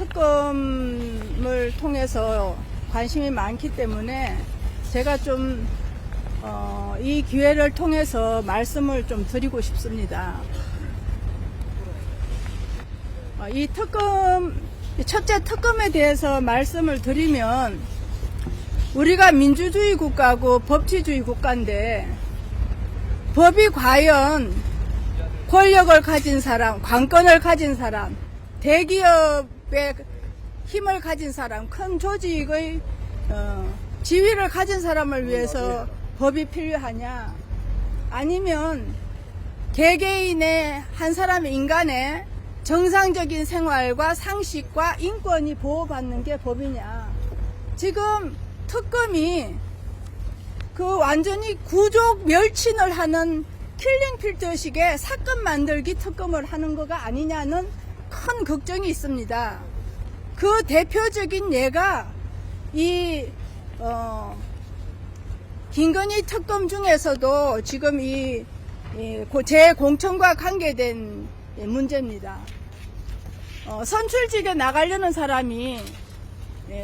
특검을 통해서 관심이 많기 때문에 제가 좀 이 기회를 통해서 말씀을 좀 드리고 싶습니다. 이 첫째 특검에 대해서 말씀을 드리면, 우리가 민주주의 국가고 법치주의 국가인데, 법이 과연 권력을 가진 사람, 관건을 가진 사람, 대기업의 힘을 가진 사람, 큰 조직의 지위를 가진 사람을 위해서 법이 필요하냐, 아니면 개개인의 한 사람의 인간의 정상적인 생활과 상식과 인권이 보호받는 게 법이냐. 지금 특검이 그 완전히 구족 멸친을 하는 킬링필드식의 사건 만들기 특검을 하는 거가 아니냐는 큰 걱정이 있습니다. 그 대표적인 예가 이 김건희 특검 중에서도 지금 이 재공천과 관계된 문제입니다. 선출직에 나가려는 사람이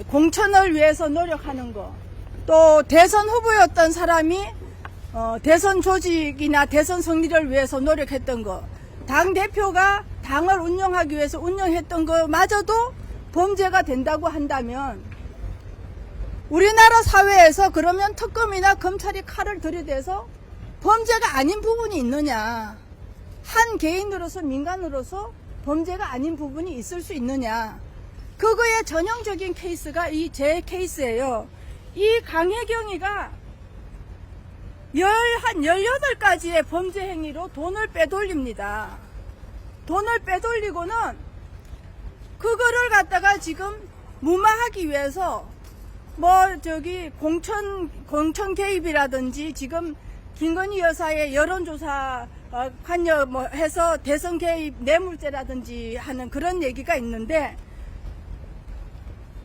공천을 위해서 노력하는 거, 또 대선 후보였던 사람이 대선 조직이나 대선 승리를 위해서 노력했던 거, 당대표가 당을 운영하기 위해서 운영했던 거마저도 범죄가 된다고 한다면, 우리나라 사회에서 그러면 특검이나 검찰이 칼을 들이대서 범죄가 아닌 부분이 있느냐, 한 개인으로서 민간으로서 범죄가 아닌 부분이 있을 수 있느냐, 그거의 전형적인 케이스가 이 제 케이스예요. 이 강혜경이가 한 18가지의 범죄 행위로 돈을 빼돌립니다. 돈을 빼돌리고는 그거를 갖다가 지금 무마하기 위해서 공천 개입이라든지, 지금 김건희 여사의 여론조사 관여해서 대선 개입 뇌물죄라든지 하는 그런 얘기가 있는데,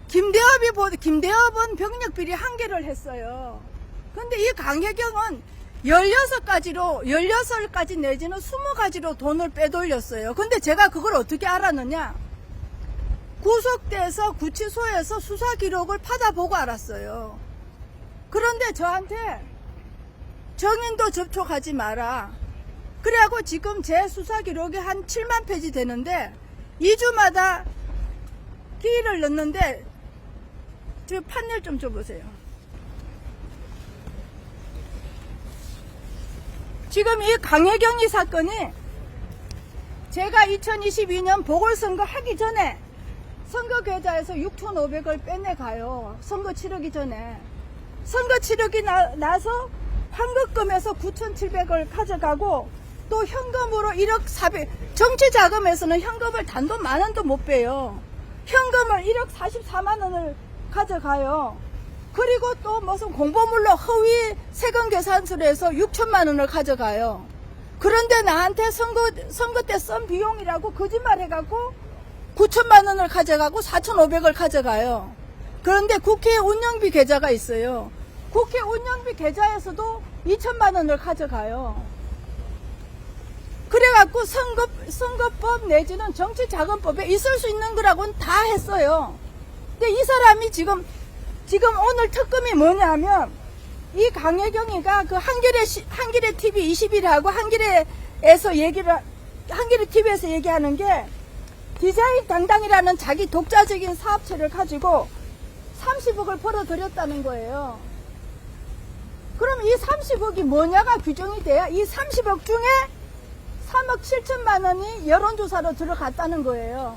김대엽은 병력비리 1개를 했어요. 근데 이 강혜경은 16가지 내지는 20가지로 돈을 빼돌렸어요. 근데 제가 그걸 어떻게 알았느냐? 구속돼서 구치소에서 수사 기록을 받아보고 알았어요. 그런데 저한테 정인도 접촉하지 마라. 그래갖고 지금 제 수사 기록이 한 7만 페이지 되는데 2주마다 기일을 넣는데, 저 판넬 좀 줘보세요. 지금 이 강혜경이 사건이 제가 2022년 보궐선거 하기 전에 선거 계좌에서 6,500을 빼내가요. 선거 치르기 전에. 선거 치르기 나서 환급금에서 9,700을 가져가고, 또 현금으로 1억 400, 정치 자금에서는 현금을 단돈 10,000원도 못 빼요. 현금을 1억 44만 원을 가져가요. 그리고 또 무슨 공보물로 허위 세금 계산서를 해서 6천만 원을 가져가요. 그런데 나한테 선거 때 쓴 비용이라고 거짓말해갖고 9천만 원을 가져가고 4,500을 가져가요. 그런데 국회 운영비 계좌가 있어요. 국회 운영비 계좌에서도 2천만 원을 가져가요. 그래갖고 선거법 내지는 정치자금법에 있을 수 있는 거라고는 다 했어요. 근데 이 사람이 지금 오늘 특검이 뭐냐면, 이 강혜경이가 그 한겨레 TV 20일하고 한겨레 TV에서 얘기하는 게, 디자인 당당이라는 자기 독자적인 사업체를 가지고 30억을 벌어들였다는 거예요. 그럼 이 30억이 뭐냐가 규정이 돼야 이 30억 중에 3억 7천만 원이 여론조사로 들어갔다는 거예요.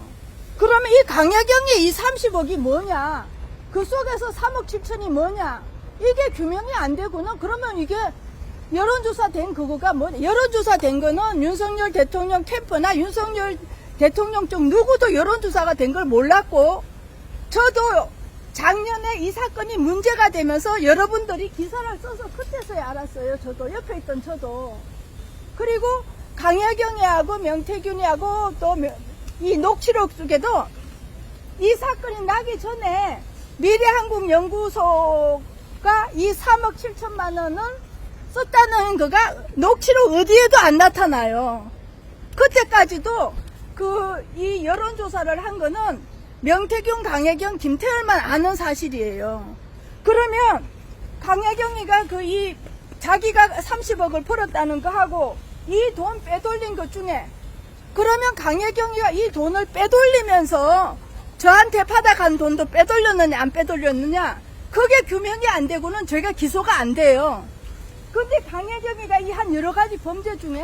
그러면 이 강혜경의 이 30억이 뭐냐, 그 속에서 3억 7천이 뭐냐, 이게 규명이 안 되고는, 그러면 이게 여론조사 된 그거가 뭐냐. 여론조사 된 거는 윤석열 대통령 캠프나 윤석열 대통령 쪽 누구도 여론조사가 된 걸 몰랐고, 저도 작년에 이 사건이 문제가 되면서 여러분들이 기사를 써서 그때서야 알았어요. 저도 옆에 있던 저도. 그리고 강혜경이하고 명태균이하고 또 이 녹취록 속에도 이 사건이 나기 전에 미래한국연구소가 이 3억 7천만 원을 썼다는 거가 녹취록 어디에도 안 나타나요. 그때까지도 이 여론조사를 한 거는 명태균, 강혜경, 김태열만 아는 사실이에요. 그러면 강혜경이가 자기가 30억을 벌었다는 거 하고 이 돈 빼돌린 것 중에, 그러면 강혜경이가 이 돈을 빼돌리면서 저한테 받아간 돈도 빼돌렸느냐 안 빼돌렸느냐, 그게 규명이 안 되고는 저희가 기소가 안 돼요. 근데 강혜경이가 이 한 여러 가지 범죄 중에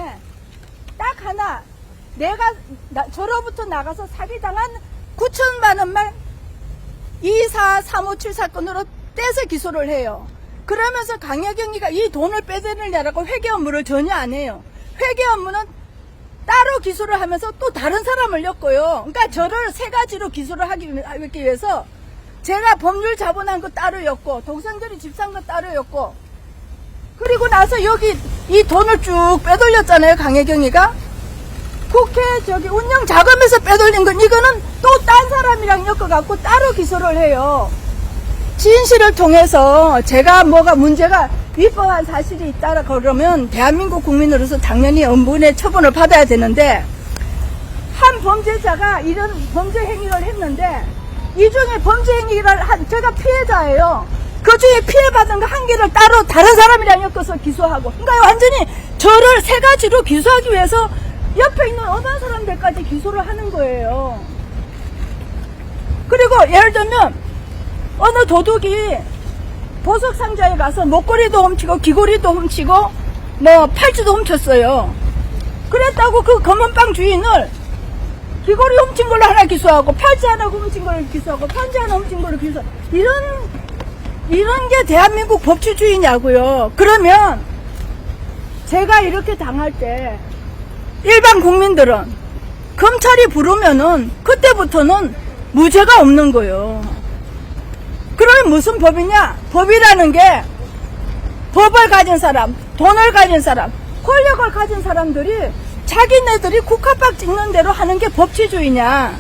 딱 하나, 내가 저로부터 나가서 사기당한 9천만 원만 2435 사건으로 떼서 기소를 해요. 그러면서 강혜경이가 이 돈을 빼돌리냐라고 회계 업무를 전혀 안 해요. 회계 업무는 따로 기소를 하면서 또 다른 사람을 엮어요. 그러니까 저를 세 가지로 기소를 하기 위해서 제가 법률 자본한 거 따로 엮고, 동생들이 집 산 거 따로 엮고, 그리고 나서 여기 이 돈을 쭉 빼돌렸잖아요, 강혜경이가. 국회 운영 자금에서 빼돌린 건, 이거는 또 딴 사람이랑 엮어갖고 따로 기소를 해요. 진실을 통해서 제가 뭐가 문제가 위법한 사실이 있다라 그러면 대한민국 국민으로서 당연히 엄분의 처분을 받아야 되는데, 한 범죄자가 이런 범죄 행위를 했는데 이 중에 범죄 행위를 한 제가 피해자예요. 그 중에 피해받은 거 한 개를 따로 다른 사람이랑 엮어서 기소하고, 그러니까 완전히 저를 세 가지로 기소하기 위해서 옆에 있는 어떤 사람들까지 기소를 하는 거예요. 그리고 예를 들면 어느 도둑이 보석상자에 가서 목걸이도 훔치고 귀걸이도 훔치고 뭐 팔찌도 훔쳤어요. 그랬다고 그 검은빵 주인을 귀걸이 훔친 걸로 하나 기소하고, 팔찌 하나 훔친 걸로 기소하고, 편지 하나 훔친 걸로 기소하고, 이런 게 대한민국 법치주의냐고요. 그러면 제가 이렇게 당할 때 일반 국민들은 검찰이 부르면은 그때부터는 무죄가 없는 거예요. 그러면 무슨 법이냐? 법이라는 게 법을 가진 사람, 돈을 가진 사람, 권력을 가진 사람들이 자기네들이 국화박 찍는 대로 하는 게 법치주의냐?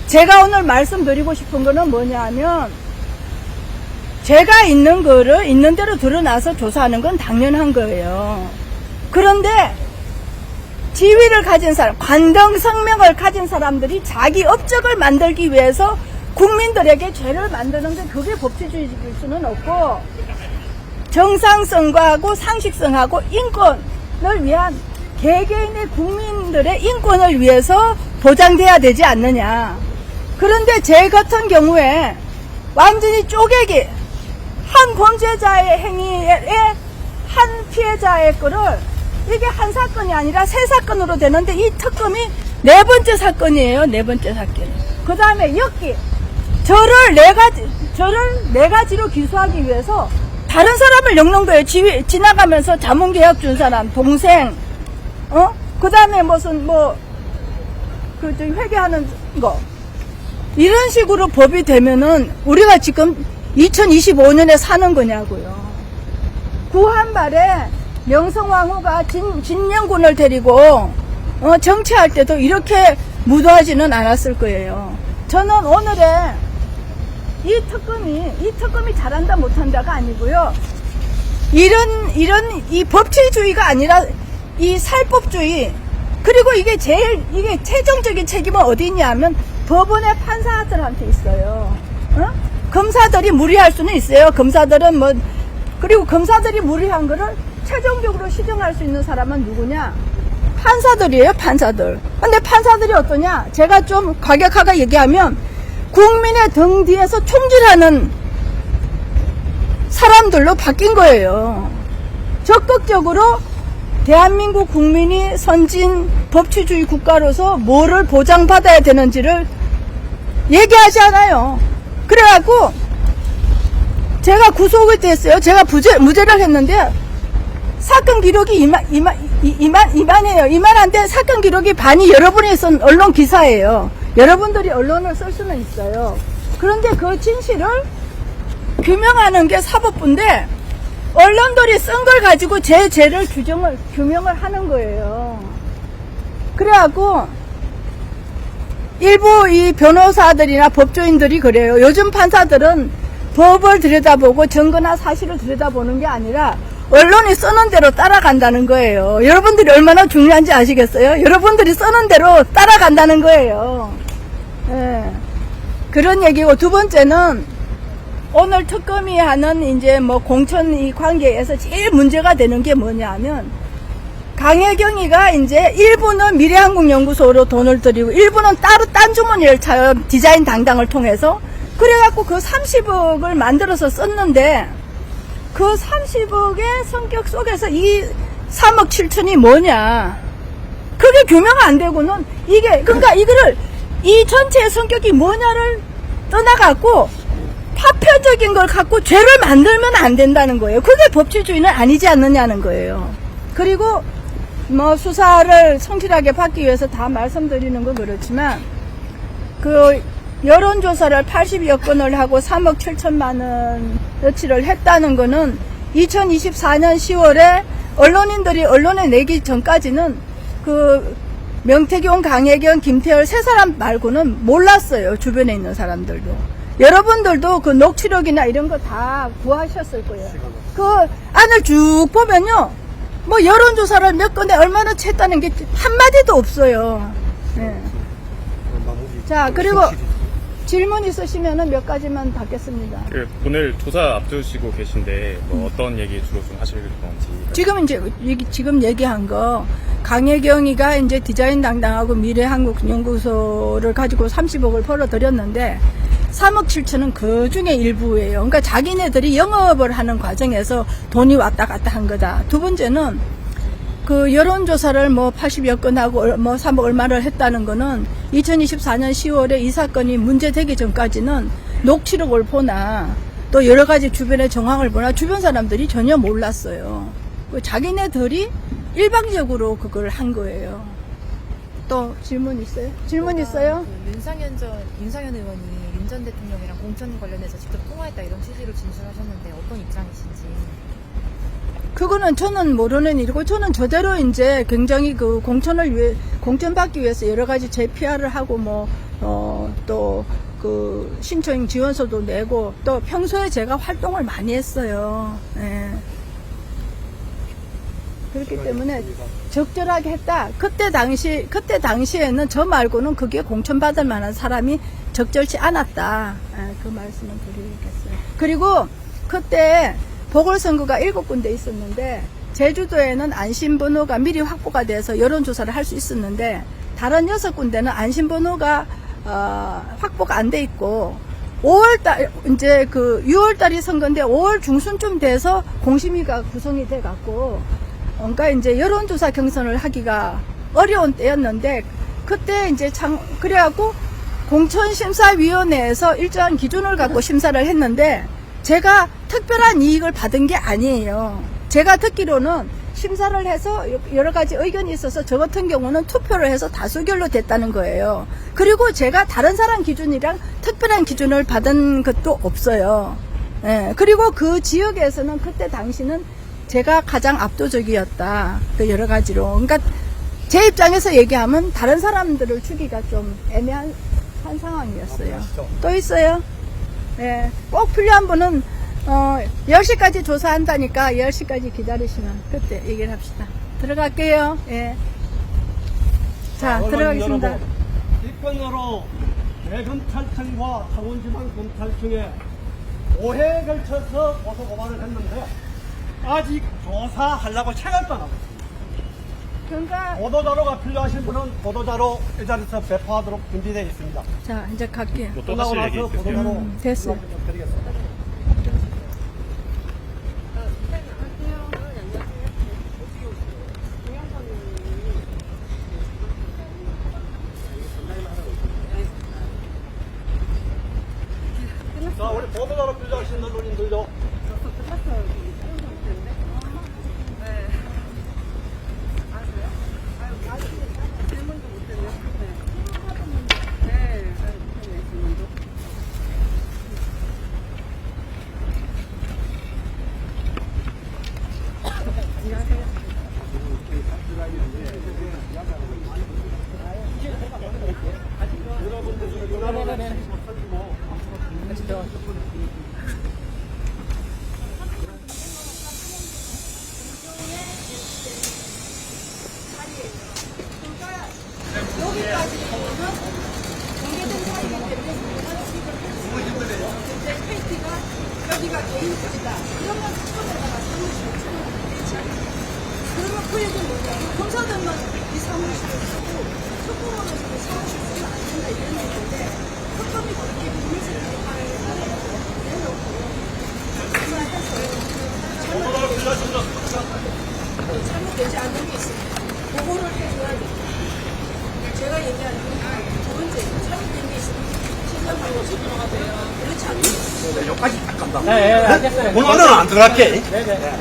제가 오늘 말씀드리고 싶은 거는 뭐냐 하면, 제가 있는 거를 있는 대로 드러나서 조사하는 건 당연한 거예요. 그런데 지위를 가진 사람, 관등성명을 가진 사람들이 자기 업적을 만들기 위해서 국민들에게 죄를 만드는데, 그게 법치주의일 수는 없고, 정상성하고 상식성하고 인권을 위한 개개인의 국민들의 인권을 위해서 보장돼야 되지 않느냐. 그런데 제 같은 경우에 완전히 쪼개기, 한 범죄자의 행위에 한 피해자의 거를, 이게 한 사건이 아니라 세 사건으로 되는데, 이 특검이 네 번째 사건이에요. 네 번째 사건. 그 다음에 엮기, 저를 네 가지로 기소하기 위해서 다른 사람을 엮는 거예요. 지나가면서 자문계약 준 사람, 동생, 그 다음에 무슨 회계하는 거, 이런 식으로 법이 되면은 우리가 지금 2025년에 사는 거냐고요. 구한말에 명성황후가 진명군을 데리고 정치할 때도 이렇게 무도하지는 않았을 거예요. 저는 오늘의 이 특검이 잘한다 못한다가 아니고요. 이 법치주의가 아니라 이 살법주의, 그리고 이게 최종적인 책임은 어디 있냐면 법원의 판사들한테 있어요. 검사들이 무리할 수는 있어요. 검사들은 그리고 검사들이 무리한 거를 최종적으로 시정할 수 있는 사람은 누구냐? 판사들이에요, 판사들. 근데 판사들이 어떠냐? 제가 좀 과격하게 얘기하면 국민의 등 뒤에서 총질하는 사람들로 바뀐 거예요. 적극적으로 대한민국 국민이 선진 법치주의 국가로서 뭐를 보장받아야 되는지를 얘기하지 않아요. 그래갖고 제가 구속이 됐어요. 제가 무죄를 했는데 사건 기록이 이만해요. 이만한데 사건 기록이 반이 여러분이 쓴 언론 기사예요. 여러분들이 언론을 쓸 수는 있어요. 그런데 그 진실을 규명하는 게 사법부인데, 언론들이 쓴 걸 가지고 제 죄를 규명을 하는 거예요. 그래갖고 일부 이 변호사들이나 법조인들이 그래요. 요즘 판사들은 법을 들여다보고 증거나 사실을 들여다보는 게 아니라 언론이 쓰는 대로 따라간다는 거예요. 여러분들이 얼마나 중요한지 아시겠어요? 여러분들이 쓰는 대로 따라간다는 거예요. 예. 그런 얘기고, 두 번째는 오늘 특검이 하는 이제 뭐 공천 이 관계에서 제일 문제가 되는 게 뭐냐면, 강혜경이가 이제 일부는 미래한국연구소로 돈을 들이고 일부는 따로 딴 주머니를 차요. 디자인 당당을 통해서. 그래갖고 그 30억을 만들어서 썼는데, 그 30억의 성격 속에서 이 3억 7천이 뭐냐. 그게 규명이 안 되고는 그러니까 이거를 이 전체의 성격이 뭐냐를 떠나갖고 파편적인 걸 갖고 죄를 만들면 안 된다는 거예요. 그게 법치주의는 아니지 않느냐는 거예요. 그리고 뭐 수사를 성실하게 받기 위해서 다 말씀드리는 건 그렇지만, 그 여론조사를 80여 건을 하고 3억 7천만 원어치를 했다는 거는 2024년 10월에 언론인들이 언론에 내기 전까지는 그 명태균, 강혜경, 김태열 세 사람 말고는 몰랐어요. 주변에 있는 사람들도. 여러분들도 그 녹취록이나 이런 거 다 구하셨을 거예요. 그 안을 쭉 보면요, 뭐 여론조사를 몇 건에 얼마나 했다는 게 한마디도 없어요. 네. 자, 그리고 질문 있으시면은 몇 가지만 받겠습니다. 오늘 조사 앞두시고 계신데 뭐 어떤 얘기 주로 좀 하실 건지. 지금 얘기한 거, 강혜경이가 이제 디자인 당당하고 미래한국연구소를 가지고 30억을 벌어들였는데 3억 7천은 그 중에 일부예요. 그러니까 자기네들이 영업을 하는 과정에서 돈이 왔다 갔다 한 거다. 두 번째는 그 여론조사를 뭐 80여 건 하고 뭐 3억 얼마를 했다는 거는 2024년 10월에 이 사건이 문제되기 전까지는 녹취록을 보나 또 여러 가지 주변의 정황을 보나 주변 사람들이 전혀 몰랐어요. 자기네들이 일방적으로 그걸 한 거예요. 또 질문 있어요? 질문 있어요? 윤상현 의원이 윤 전 대통령이랑 공천 관련해서 직접 통화했다 이런 취지로 진술하셨는데 어떤 입장이신지. 그거는 저는 모르는 일이고, 저는 저대로 이제 굉장히 그 공천 받기 위해서 여러 가지 재PR을 하고 또 그 신청 지원서도 내고, 또 평소에 제가 활동을 많이 했어요. 예. 그렇기 때문에 적절하게 했다. 그때 당시에는 저 말고는 그게 공천받을 만한 사람이 적절치 않았다. 예, 그 말씀을 드리겠어요. 그리고 그때 보궐선거가 7군데 있었는데, 제주도에는 안심번호가 미리 확보가 돼서 여론조사를 할 수 있었는데, 다른 6군데는 안심번호가 확보가 안 돼 있고, 5월달, 이제 그 6월달이 선거인데 5월 중순쯤 돼서 공심위가 구성이 돼 갖고, 그러니까 이제 여론조사 경선을 하기가 어려운 때였는데, 그때 이제 그래갖고 공천심사위원회에서 일정한 기준을 갖고 심사를 했는데, 제가 특별한 이익을 받은 게 아니에요. 제가 듣기로는 심사를 해서 여러 가지 의견이 있어서 저 같은 경우는 투표를 해서 다수결로 됐다는 거예요. 그리고 제가 다른 사람 기준이랑 특별한 기준을 받은 것도 없어요. 예, 그리고 그 지역에서는 그때 당시는 제가 가장 압도적이었다. 그 여러 가지로. 그러니까 제 입장에서 얘기하면 다른 사람들을 주기가 좀 애매한 상황이었어요. 또 있어요? 예, 꼭 필요한 분은 10시까지 조사한다니까 10시까지 기다리시면 그때 얘기를 합시다. 들어갈게요. 예. 자, 들어가겠습니다. 이건으로 대검찰청과 창원지방검찰청에 5회에 걸쳐서 고소고발을 했는데 아직 조사하려고 시간도 안 남았습니다. 그러니까 보도자료가 필요하신 분은 보도자료 이 자리에서 배포하도록 준비되어 있습니다. 자, 이제 갈게요. 뭐또 끝나고 하실 얘기 나서 있으세요? 보도자료 됐어요. 드리겠습니다. 자, 우리 보도자료 필요하신 언론인들요. 자기가 개인적이다. 그러면 사건에다가 사무실을 되지 않습니까? 그러면 그 얘기는 뭐냐? 검사들만 이 사무실을 쓰고 특검원에서도 사무실 쓰면 안 된다 이런 얘기인데 특검이 그렇게 비밀스럽게 내놓고 잘못되지 않는 게 있으면 보고를 해줘야 돼요. 제가 얘기하는 두 번째 잘못된 게 있으면 신경하고 집중하가 돼요. 그렇지 않나요? 여기까지 딱 간다. 네, 알겠어요. 오늘은 안 들어갈게. 네네.